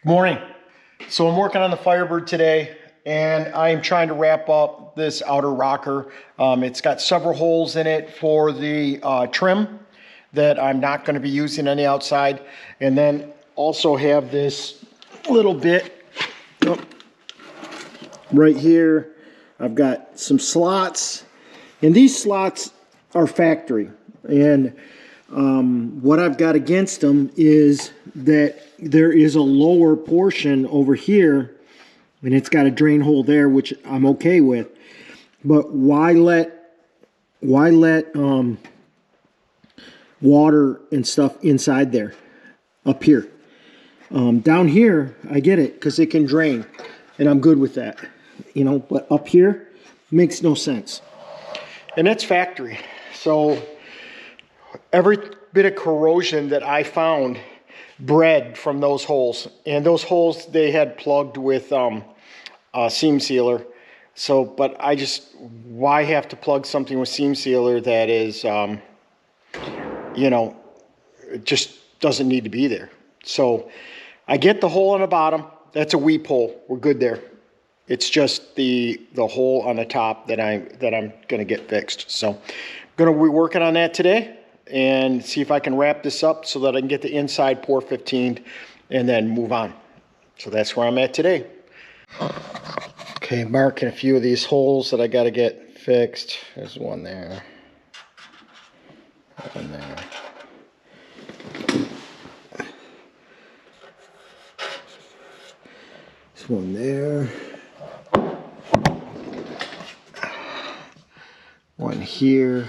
Good morning. So I'm working on the Firebird today, and I'm trying to wrap up this outer rocker. It's got several holes in it for the trim that I'm not going to be using on the outside, and then also have this little bit right here. I've got some slots, and these slots are factory, and what I've got against them is that there is a lower portion over here, and it's got a drain hole there, which I'm okay with. But why let water and stuff inside there, up here? Down here, I get it, because it can drain, and I'm good with that, you know. But up here, makes no sense, and it's factory. So every bit of corrosion that I found bred from those holes, and those holes they had plugged with seam sealer. So, but why have to plug something with seam sealer that is, you know, it just doesn't need to be there. So I get the hole on the bottom. That's a weep hole. We're good there. It's just the hole on the top that I'm gonna get fixed. So I'm gonna be working on that today and see if I can wrap this up so that I can get the inside pour 15 and then move on. So that's where I'm at today. Okay, marking a few of these holes that I got to get fixed. There's one there. One there. There's one there. One here.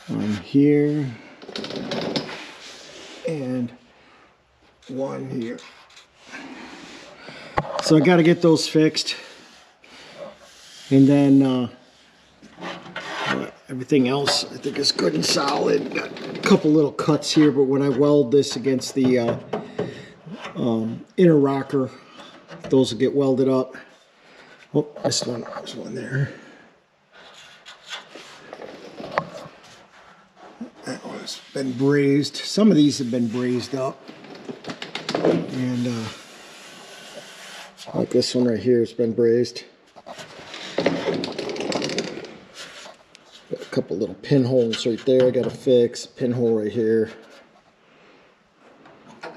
One here. And one here. So I got to get those fixed, and then everything else I think is good and solid. Got a couple little cuts here, but when I weld this against the inner rocker, those will get welded up. Oh, this one, there's one there. That one's been brazed. Some of these have been brazed up. And like this one right here has been brazed. Got a couple little pinholes right there I gotta fix. Pinhole right here.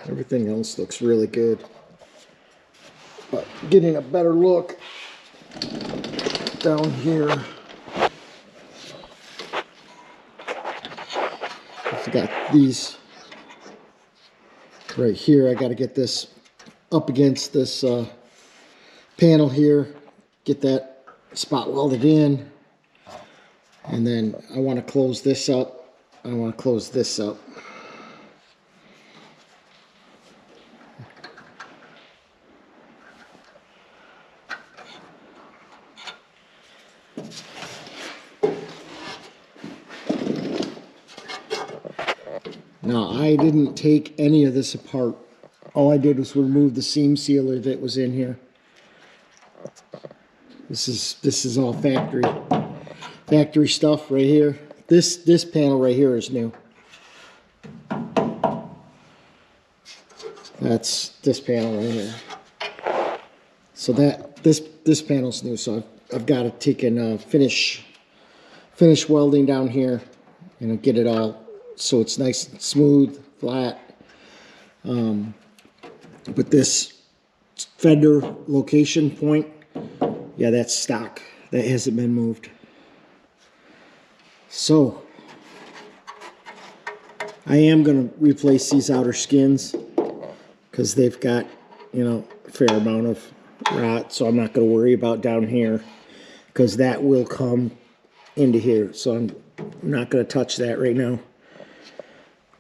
Everything else looks really good. But getting a better look down here. I've got these right here. I got to get this up against this panel here, get that spot welded in, and then I want to close this up. I want to close this up. Now, I didn't take any of this apart. All I did was remove the seam sealer that was in here. This is all factory stuff right here. This panel right here is new. That's this panel right here. So this panel's new. So I've got to take and finish welding down here and get it all so it's nice and smooth, flat. But this fender location point, yeah, that's stock. That hasn't been moved. So I am going to replace these outer skins because they've got, you know, a fair amount of rot. So I'm not going to worry about down here because that will come into here. So I'm not going to touch that right now.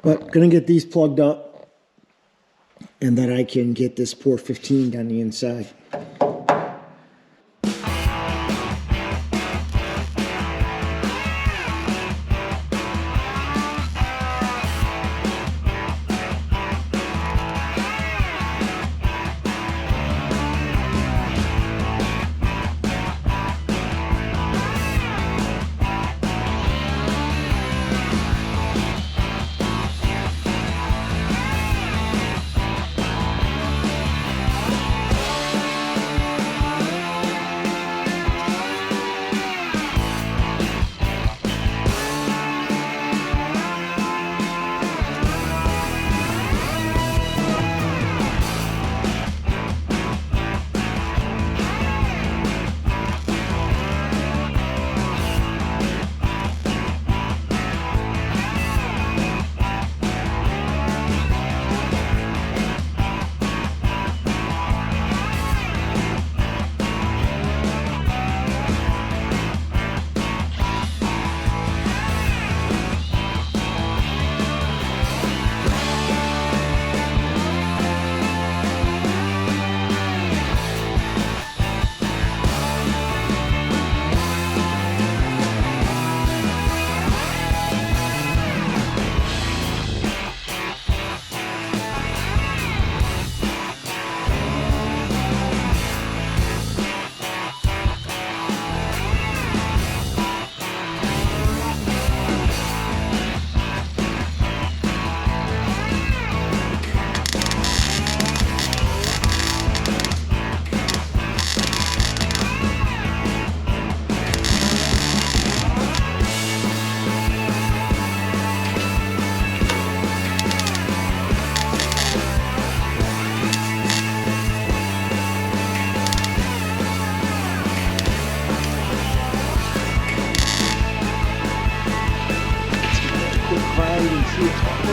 But going to get these plugged up, and then I can get this pour 15 down the inside.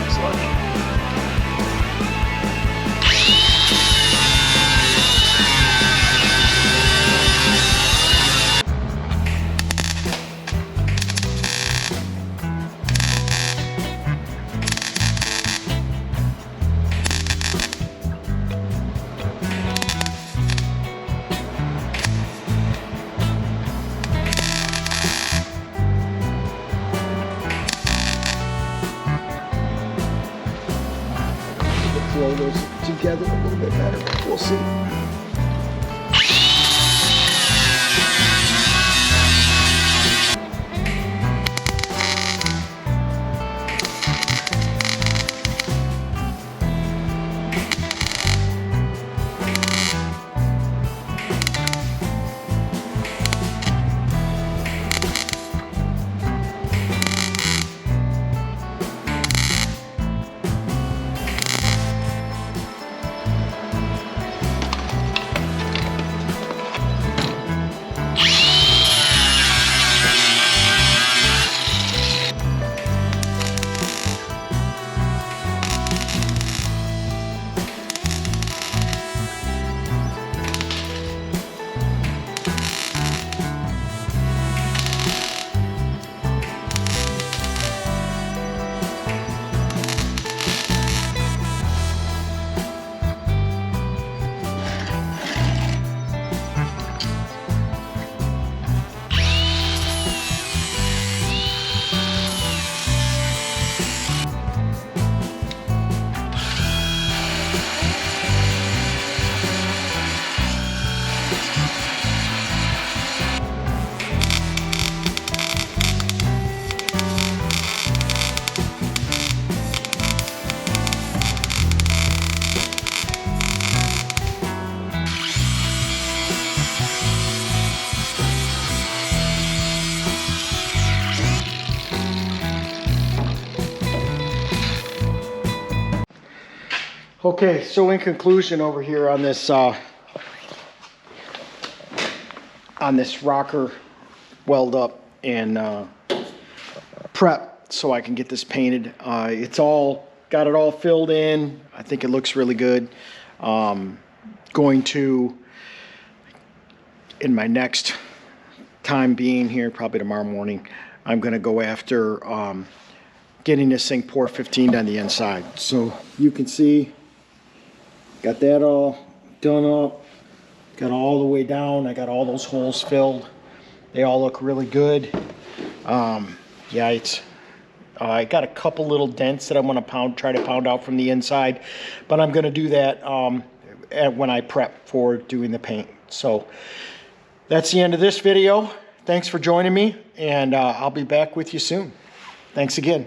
looks like. Flow those together a little bit better. We'll see. Okay, so in conclusion over here on this rocker weld up and prep so I can get this painted. It's all got it all filled in. I think it looks really good. Going to, in my next time being here, probably tomorrow morning, I'm going to go after getting this thing pour 15 on the inside. So you can see, got that all done up, got all the way down. I got all those holes filled. They all look really good. Yeah, it's I got a couple little dents that I'm going to try to pound out from the inside, but I'm going to do that when I prep for doing the paint. So that's the end of this video. Thanks for joining me, and I'll be back with you soon. Thanks again.